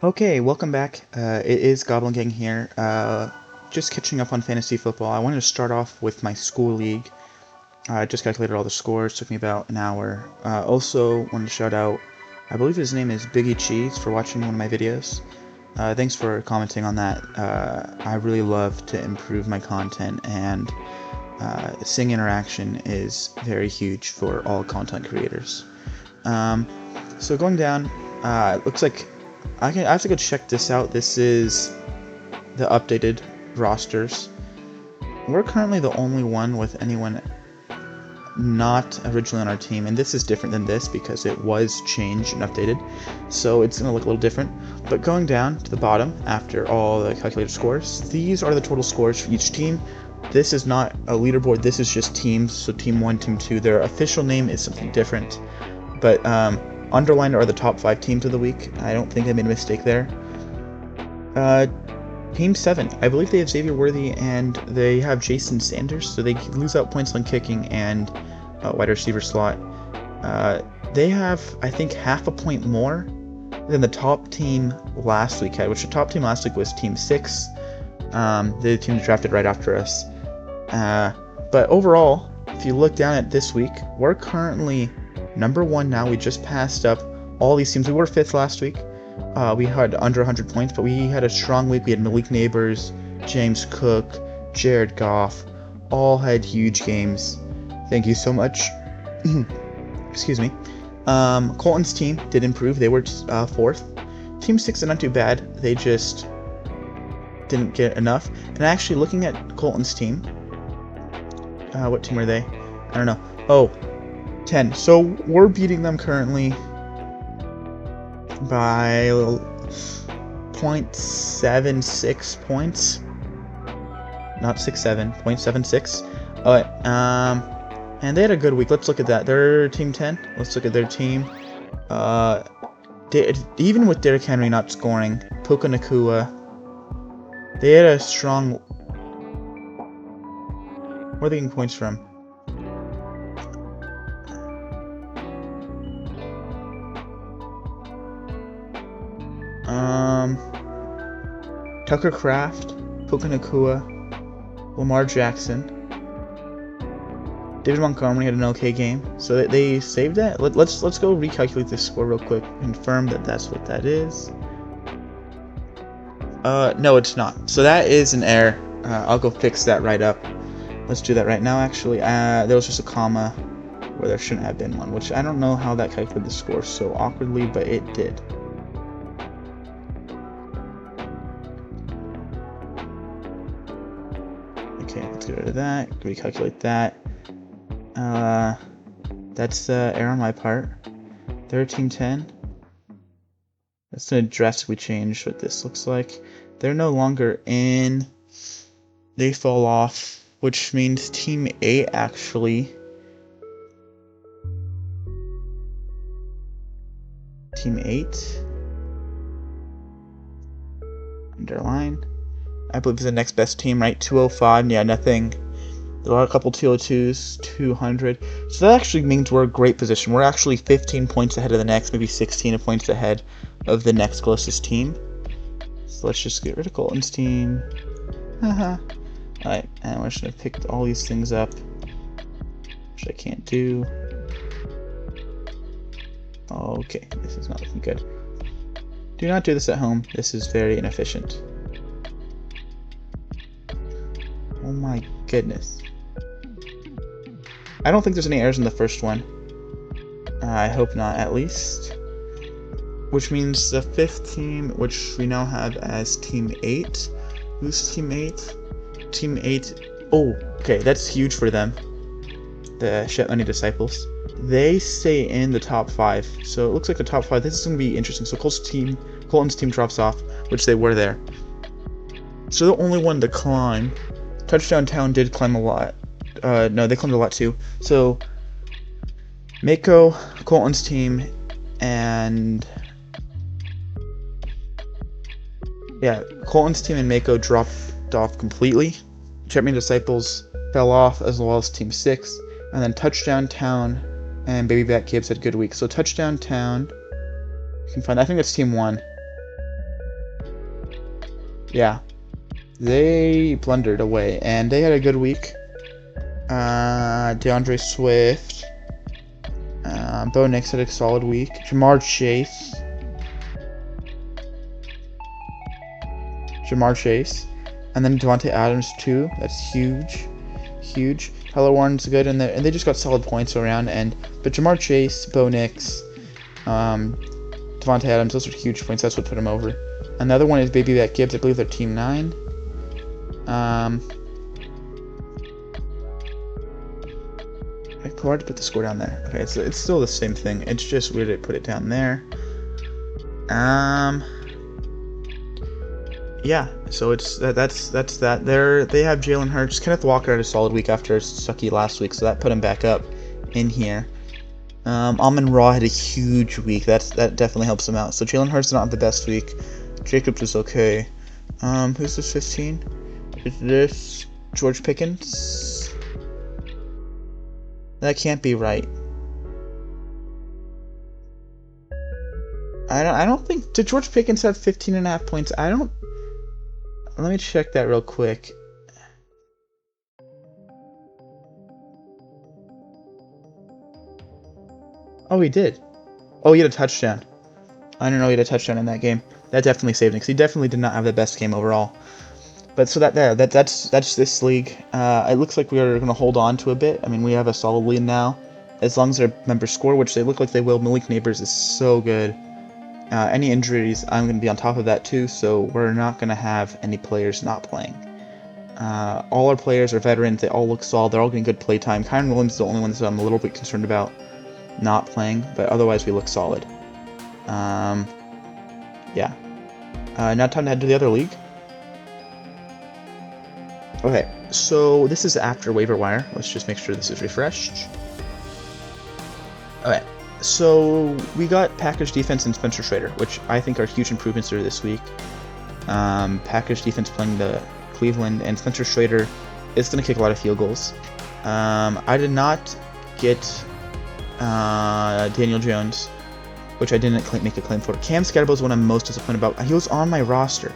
Okay, welcome back. It is Goblin Gang here. Just catching up on fantasy football. I wanted to start off with my school league. I just calculated all the scores. Took me about an hour. Also, wanted to shout out, I believe his name is Biggie Cheese, for watching one of my videos. Thanks for commenting on that. I really love to improve my content, and seeing interaction is very huge for all content creators. So going down, it looks like I have to go check this out. This is the updated rosters. We're currently the only one with anyone not originally on our team, and this is different than this because it was changed and updated, so it's going to look a little different. But going down to the bottom, after all the calculated scores, these are the total scores for each team. This is not a leaderboard, this is just teams, so team 1, team 2, their official name is something different. But underlined are the top 5 teams of the week. I don't think I made a mistake there. Team 7, I believe they have Xavier Worthy and they have Jason Sanders, so they lose out points on kicking and wide receiver slot. They have, I think, half a point more than the top team last week had, which the top team last week was Team 6, the team drafted right after us. But overall, if you look down at this week, we're currently number 1 now. We just passed up all these teams. We were 5th last week. We had under 100 points, but we had a strong week. We had Malik Neighbors, James Cook, Jared Goff, all had huge games. Thank you so much. Excuse me. Colton's team did improve. They were 4th. Team 6 is not too bad. They just didn't get enough. And actually, looking at Colton's team, what team are they? I don't know. Oh, 10. So we're beating them currently by 0.76 points. Not 6-7, 0.76. And they had a good week. Let's look at that. They're team 10. Let's look at their team. Even with Derrick Henry not scoring, Puka Nacua, they had a strong... Where are they getting points from? Tucker Kraft, Puka Nacua, Lamar Jackson, David Montgomery had an okay game, so they saved that. Let's go recalculate this score real quick, confirm that that's what that is. No, it's not. So that is an error. I'll go fix that right up. Let's do that right now. Actually, there was just a comma where there shouldn't have been one, which I don't know how that calculated the score so awkwardly, but it did. Okay, let's get rid of that, recalculate that. That's error on my part. They're team 10. That's going to drastically change what this looks like. They're no longer in. They fall off, which means team 8 actually. Team 8. Underline. I believe is the next best team, right? 205. Yeah, nothing. There are a couple 202s, 200. So that actually means we're a great position. We're actually 15 points ahead of the next, maybe 16 points ahead of the next closest team. So let's just get rid of Colton's team. Haha. Alright, and we're just going to pick all these things up, which I can't do. Okay, this is not looking good. Do not do this at home. This is very inefficient. Oh my goodness. I don't think there's any errors in the first one. I hope not, at least. Which means the 5th team, which we now have as Team 8. Who's Team 8? Team 8. Oh, okay, that's huge for them. The Shetlandy Disciples. They stay in the top 5. So it looks like the top 5. This is going to be interesting. So Colton's team drops off, which they were there. So the only one to climb. Touchdown Town did climb a lot. No, they climbed a lot too. So, Mako, Colton's team, and... yeah, Colton's team and Mako dropped off completely. Shetlandy Disciples fell off, as well as Team 6. And then Touchdown Town and Baby Back Gibbs had good weeks. So Touchdown Town, you can find, I think it's Team 1. Yeah, they blundered away, and they had a good week. DeAndre Swift, Bo Nix had a solid week. Jamar Chase, and then Devontae Adams too. That's huge, huge. Tyler Warren's good, and they just got solid points around. But Jamar Chase, Bo Nix, Devontae Adams, those are huge points. That's what put him over. Another one is Baby Back Gibbs. I believe they're Team 9. Hard to put the score down there. Okay, it's still the same thing. It's just weird to put it down there. Yeah. So that's that. They have Jalen Hurts. Kenneth Walker had a solid week after a sucky last week, so that put him back up in here. Amon-Ra had a huge week. That definitely helps him out. So Jalen Hurts did not have the best week. Jacobs is okay. Who's this 15? Is this George Pickens? That can't be right. I don't think, did George Pickens have 15.5 points? Let me check that real quick. Oh, he did. Oh, he had a touchdown. I don't know, he had a touchdown in that game. That definitely saved him, because he definitely did not have the best game overall. But so that's this league. It looks like we are going to hold on to a bit. I mean, we have a solid lead now. As long as our members score, which they look like they will. Malik Neighbors is so good. Any injuries, I'm going to be on top of that too, so we're not going to have any players not playing. All our players are veterans. They all look solid. They're all getting good play time. Kyron Williams is the only one that I'm a little bit concerned about not playing, but otherwise we look solid. Yeah. Now time to head to the other league. Okay, so this is after waiver wire. Let's just make sure this is refreshed. Okay, so we got Packers defense and Spencer Schrader, which I think are huge improvements through this week. Packers defense playing the Cleveland, and Spencer Schrader is going to kick a lot of field goals. I did not get Daniel Jones, which I didn't make a claim for. Cam Scatterbo is what I'm most disappointed about. He was on my roster.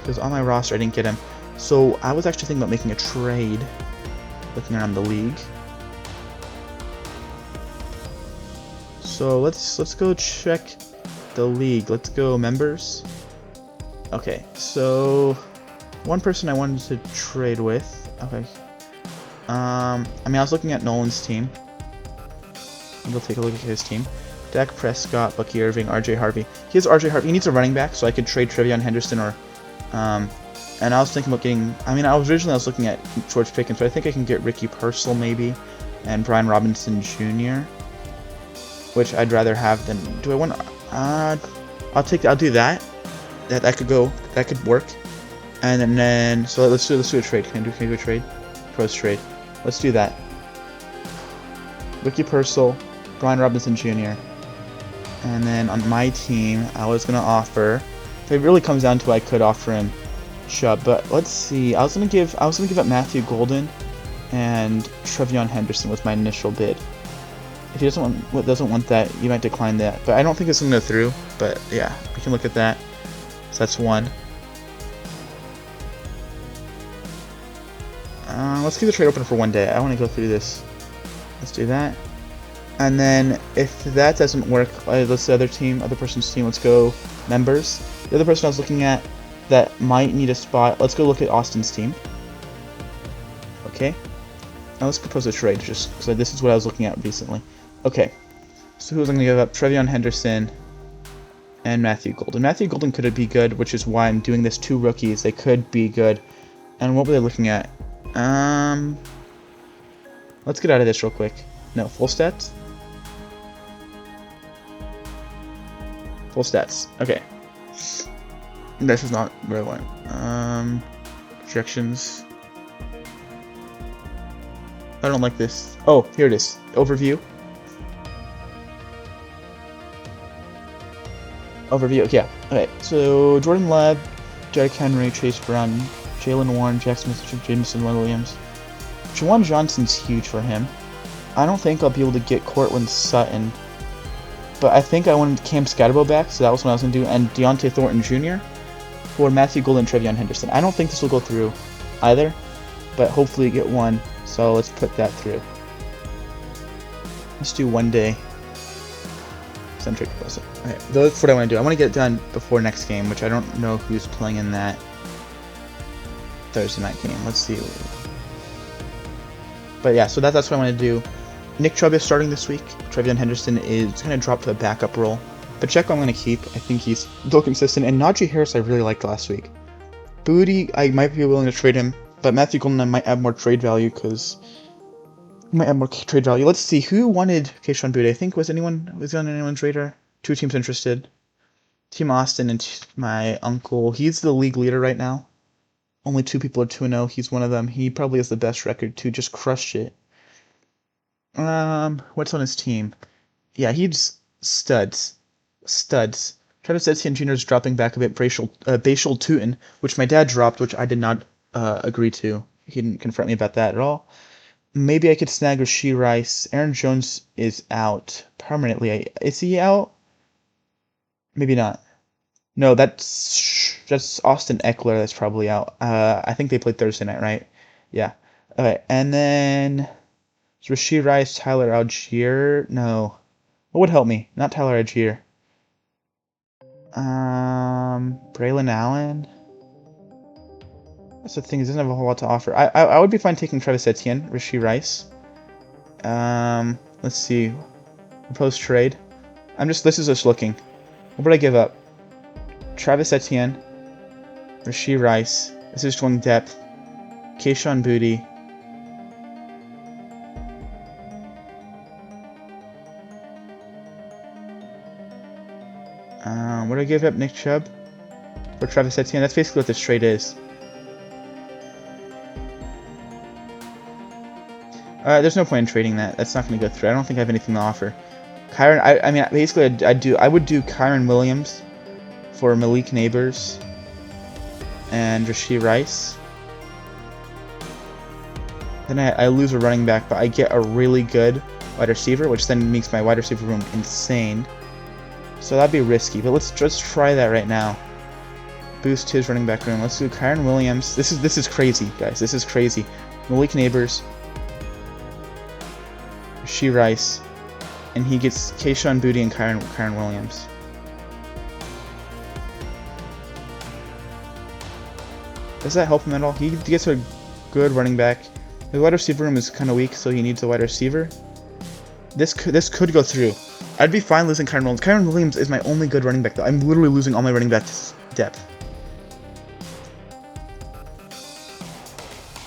I didn't get him. So I was actually thinking about making a trade, looking around the league. So let's go check the league. Let's go members. Okay, so one person I wanted to trade with. Okay. I mean, I was looking at Nolan's team. We'll take a look at his team. Dak Prescott, Bucky Irving, RJ Harvey. He has RJ Harvey. He needs a running back, so I could trade Trevion Henderson or and I was thinking about getting, I mean, originally I was looking at George Pickens, but I think I can get Ricky Purcell maybe, and Brian Robinson Jr., which I'd rather have than, do I want, I'll do that. That could work. And then, so let's do a trade. Can I do a trade? Pros trade. Let's do that. Ricky Purcell, Brian Robinson Jr., and then on my team, I was going to offer, if it really comes down to it, I could offer him Chubb, but let's see. I was gonna give up Matthew Golden and Trevion Henderson with my initial bid. If he doesn't want that, you might decline that. But I don't think it's gonna go through. But yeah, we can look at that. So that's one. Let's keep the trade open for one day. I want to go through this. Let's do that. And then if that doesn't work, let's the other person's team. Let's go members. The other person I was looking at that might need a spot. Let's go look at Austin's team. Okay. Now let's propose a trade, just because this is what I was looking at recently. Okay. So who was I going to give up? Trevion Henderson and Matthew Golden. Matthew Golden could be good, which is why I'm doing this. 2 rookies. They could be good. And what were they looking at? Let's get out of this real quick. No, full stats? Full stats. Okay. This is not where I want. Projections. I don't like this. Oh, here it is. Overview. Yeah. Okay. So Jordan Love, Derrick Henry, Chase Brown, Jalen Warren, Jackson Smith, Jameson Williams. Juwan Johnson's huge for him. I don't think I'll be able to get Cortland Sutton, but I think I wanted Cam Scatterbo back, so that was what I was gonna do. And Deontay Thornton Jr. for Matthew Golden and TreVeyon Henderson. I don't think this will go through either, but hopefully get one. So let's put that through. Let's do 1 day. Centric proposal. Okay, that's what I want to do. I want to get it done before next game, which I don't know who's playing in that Thursday night game. Let's see. But yeah, so that's what I want to do. Nick Chubb is starting this week. TreVeyon Henderson is going to drop to a backup role. Pacheco I'm going to keep. I think he's still consistent. And Najee Harris I really liked last week. Booty, I might be willing to trade him. But Matthew Golden I might have more trade value because he might have more trade value. Let's see. Who wanted Kayshon Boutte? I think was on anyone's radar? 2 teams interested. Team Austin and my uncle. He's the league leader right now. Only 2 people are 2-0. He's one of them. He probably has the best record too. Just crushed it. What's on his team? Yeah, he's studs. Travis Etienne Jr. is dropping back a bit. Bashal Tutin, which my dad dropped, which I did not agree to. He didn't confront me about that at all. Maybe I could snag Rashee Rice. Aaron Jones is out permanently. Is he out? Maybe not. No, that's Austin Eckler. That's probably out. I think they played Thursday night, right? Yeah. Okay, and then Rashee Rice, Tyler Algier. No, what would help me? Not Tyler Algier. Braylon Allen. That's the thing. He doesn't have a whole lot to offer. I would be fine taking Travis Etienne, Rashee Rice. Let's see. Proposed trade. This is just looking. What would I give up? Travis Etienne, Rashee Rice. This is going depth. Kayshon Boutte. What do I give up? Nick Chubb for Travis Etienne. That's basically what this trade is. There's no point in trading that. That's not going to go through. I don't think I have anything to offer. Kyron, I mean, basically, I would do Kyron Williams for Malik Neighbors and Rashee Rice. Then I lose a running back, but I get a really good wide receiver, which then makes my wide receiver room insane. So that'd be risky, but let's just try that right now. Boost his running back room. Let's do Kyron Williams. This is crazy, guys. This is crazy. Malik Neighbors, Rashee Rice, and he gets Kayshon Boutte and Kyron Williams. Does that help him at all? He gets a good running back. His wide receiver room is kind of weak, so he needs a wide receiver. This could go through. I'd be fine losing Kyron Williams. Kyron Williams is my only good running back, though. I'm literally losing all my running backs depth.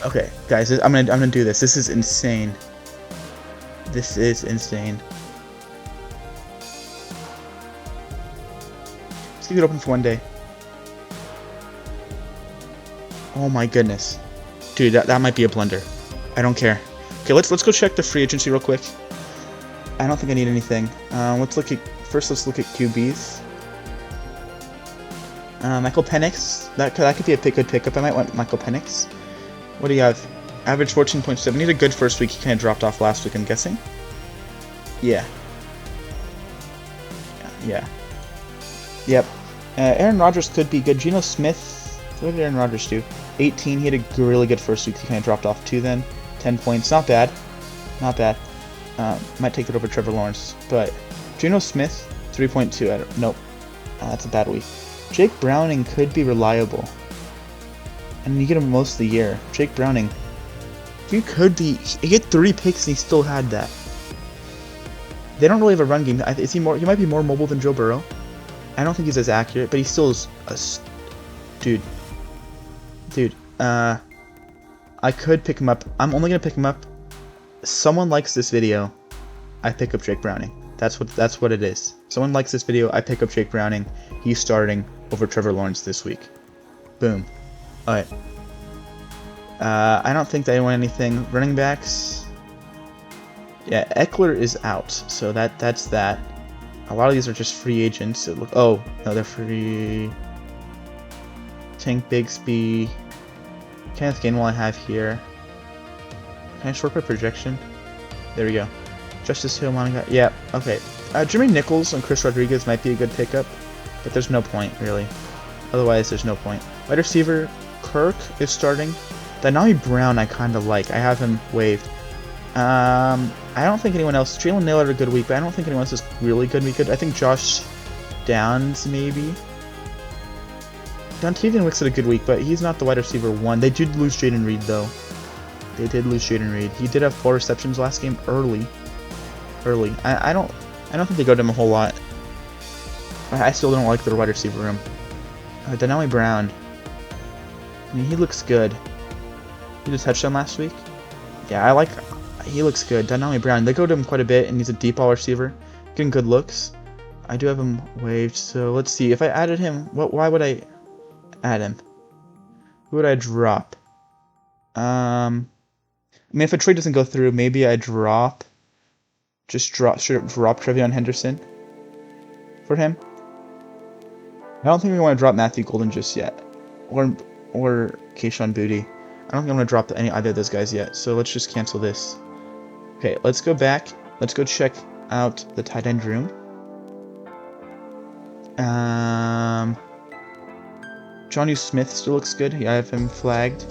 Okay, guys, I'm gonna do this. This is insane. This is insane. Let's keep it open for 1 day. Oh my goodness, dude, that might be a blunder. I don't care. Okay, let's go check the free agency real quick. I don't think I need anything. Let's look at QBs. Michael Penix. That could be a good pickup. I might want Michael Penix. What do you have? Average 14.7. He had a good first week. He kind of dropped off last week, I'm guessing. Yeah. Yeah. Yep. Aaron Rodgers could be good. Geno Smith. What did Aaron Rodgers do? 18. He had a really good first week. He kind of dropped off too then. 10 points. Not bad. Not bad. Might take it over Trevor Lawrence. But Geno Smith, 3.2. Nope. That's a bad week. Jake Browning could be reliable. And you get him most of the year. Jake Browning. He could be. He hit 3 picks and he still had that. They don't really have a run game. Is he more? He might be more mobile than Joe Burrow. I don't think he's as accurate, but he still is a dude. I could pick him up. I'm only gonna pick him up. Someone likes this video, I pick up Jake Browning. That's what it is. Someone likes this video, I pick up Jake Browning. He's starting over Trevor Lawrence this week. Boom. All right. I don't think they want anything. Running backs. Yeah, Eckler is out, so that's that. A lot of these are just free agents. Oh no, they're free. Tank Bigsby, Kenneth Gainwell I have here. Can I short by projection? There we go. Justice Hill, Monica. Yeah, okay. Jimmy Nichols and Chris Rodriguez might be a good pickup, but there's no point really. Otherwise, there's no point. Wide receiver, Kirk is starting. Dynami Brown I kind of like. I have him waived. I don't think anyone else. Jalen Nailor had a good week, but I don't think anyone else is really good. I think Josh Downs maybe. Dontavian Wicks had a good week, but he's not the wide receiver one. They did lose Jaden Reed though. They did lose Jaden Reed. He did have 4 receptions last game early. I don't think they go to him a whole lot. I still don't like their wide receiver room. Donnelly Brown. I mean, he looks good. He just touched him last week. Yeah, he looks good. Donnelly Brown. They go to him quite a bit, and he's a deep ball receiver, getting good looks. I do have him waived, so let's see. If I added him, why would I add him? Who would I drop? I mean, if a trade doesn't go through, maybe I straight up drop Trevion Henderson for him. I don't think we want to drop Matthew Golden just yet, or Kayshon Boutte. I don't think I'm going to drop either of those guys yet, so let's just cancel this. Okay, let's go back. Let's go check out the tight end room. Jonnu Smith still looks good. I have him flagged.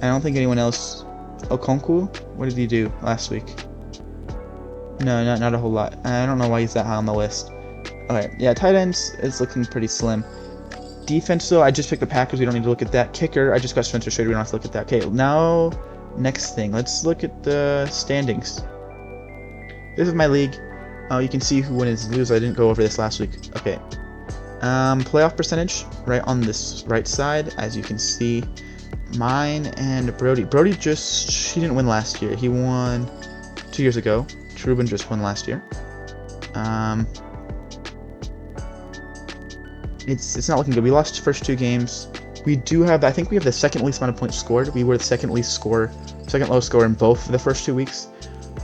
I don't think anyone else. Okonkwo? What did he do last week? No, not a whole lot. I don't know why he's that high on the list. Okay, yeah, tight ends is looking pretty slim. Defense, though, I just picked the Packers. We don't need to look at that. Kicker, I just got Spencer Schrader. We don't have to look at that. Okay, now, next thing. Let's look at the standings. This is my league. You can see who wins and lose. I didn't go over this last week. Okay. Playoff percentage, right on this right side, as you can see. Mine and Brody. Brody he didn't win last year. He won 2 years ago. Trubin just won last year. It's not looking good. We lost the first 2 games. We do have, I think we have the second least amount of points scored. We were the second lowest scorer in both of the first 2 weeks.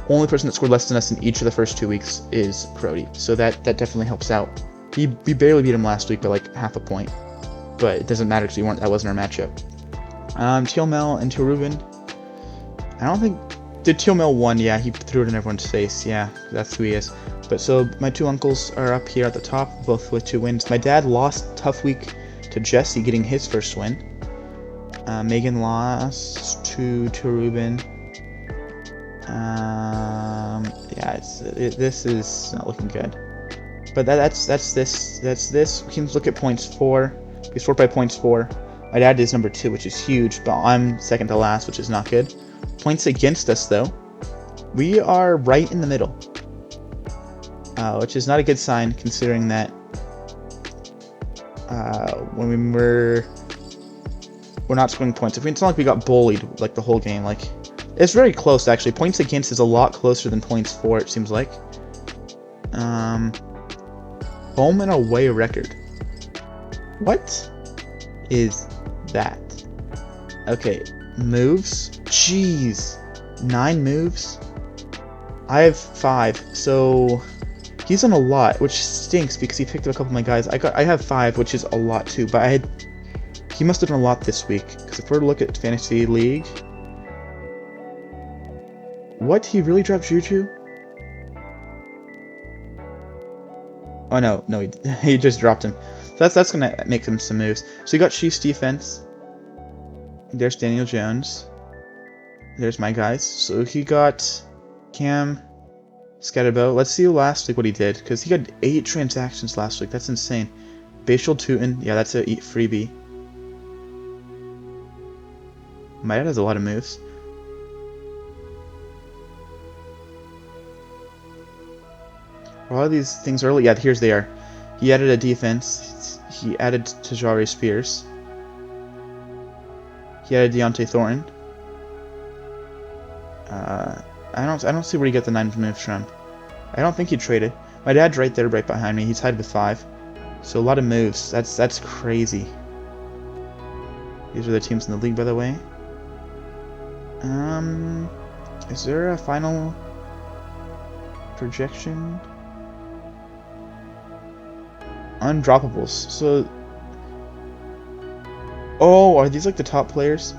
Only person that scored less than us in each of the first 2 weeks is Brody. So that definitely helps out. We barely beat him last week by like half a point. But it doesn't matter because that wasn't our matchup. Teal Mel and Teal Ruben. I don't think... Did Teal Mel won? Yeah, he threw it in everyone's face. Yeah, that's who he is. But so my 2 uncles are up here at the top, both with 2 wins. My dad lost tough week to Jesse, getting his first win. Megan lost to Ruben. Yeah, this is not looking good. But that's this. We can look at points 4. We sort by points 4. My dad is number 2, which is huge, but I'm second to last, which is not good. Points against us, though. We are right in the middle, which is not a good sign, considering that when we're not scoring points. It's not like we got bullied like the whole game. Like, it's very close actually. Points against is a lot closer than points for. It seems like. Home and away record. What is that? Okay, moves. Jeez, 9 moves. I have 5, so he's on a lot, which stinks because he picked up a couple of my guys. I have 5, which is a lot too. But he must have done a lot this week because if we're to look at Fantasy League, what, he really dropped Juju? Oh no, he just dropped him. So that's gonna make him some moves. So you got Chiefs defense. There's Daniel Jones. There's my guys. So he got Cam Scatterbo. Let's see last week what he did, because he got 8 transactions last week. That's insane. Bashal Tootin. Yeah, that's a freebie. My dad has a lot of moves. A lot of these things early. Yeah, here's they are. He added a defense. He added Tajari Spears. He added Deontay Thornton. I don't see where he got the 9 moves from. I don't think he traded. My dad's right there, right behind me. He's tied with 5. So a lot of moves. That's crazy. These are the teams in the league, by the way. Is there a final projection? Undroppables. So, oh, are these like the top players?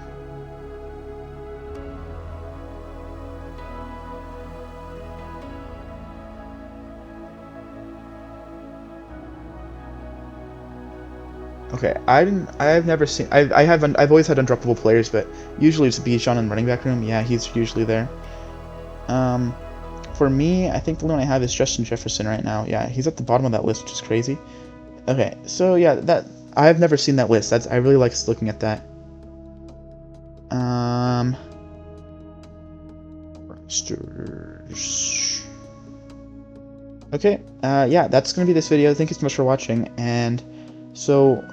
Okay, I've never seen. I've always had undroppable players, but usually it's Bijan in running back room. Yeah, he's usually there. Um, for me, I think the only one I have is Justin Jefferson right now. Yeah, he's at the bottom of that list, which is crazy. Okay, so yeah, that I've never seen that list. I really like looking at that. Rosters. Okay, yeah, that's gonna be this video. Thank you so much for watching, and so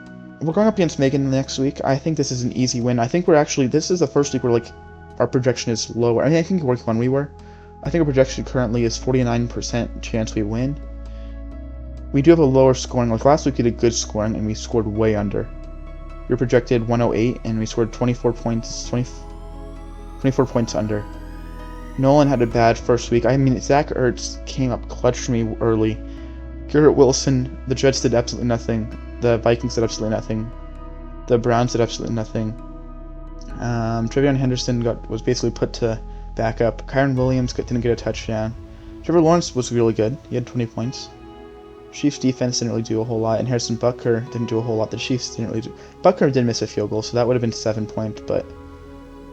we're going up against Megan next week. I think this is an easy win. I think this is the first week where like our projection is lower. I mean, I think it worked when we were. I think our projection currently is 49% chance we win. We do have a lower scoring. Like last week, we did good scoring and we scored way under. We were projected 108 and we scored 24 points. 24 points under. Nolan had a bad first week. I mean, Zach Ertz came up clutch for me early. Garrett Wilson, the Jets did absolutely nothing. The Vikings did absolutely nothing. The Browns did absolutely nothing. Trevion Henderson was basically put to backup. Kyron Williams didn't get a touchdown. Trevor Lawrence was really good. He had 20 points. Chiefs defense didn't really do a whole lot, and Harrison Butker didn't do a whole lot. The Chiefs didn't really do. Butker did miss a field goal, so that would have been 7 points, but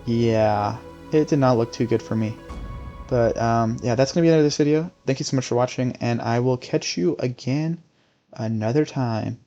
yeah, it did not look too good for me. But yeah, that's going to be the end of this video. Thank you so much for watching, and I will catch you again another time.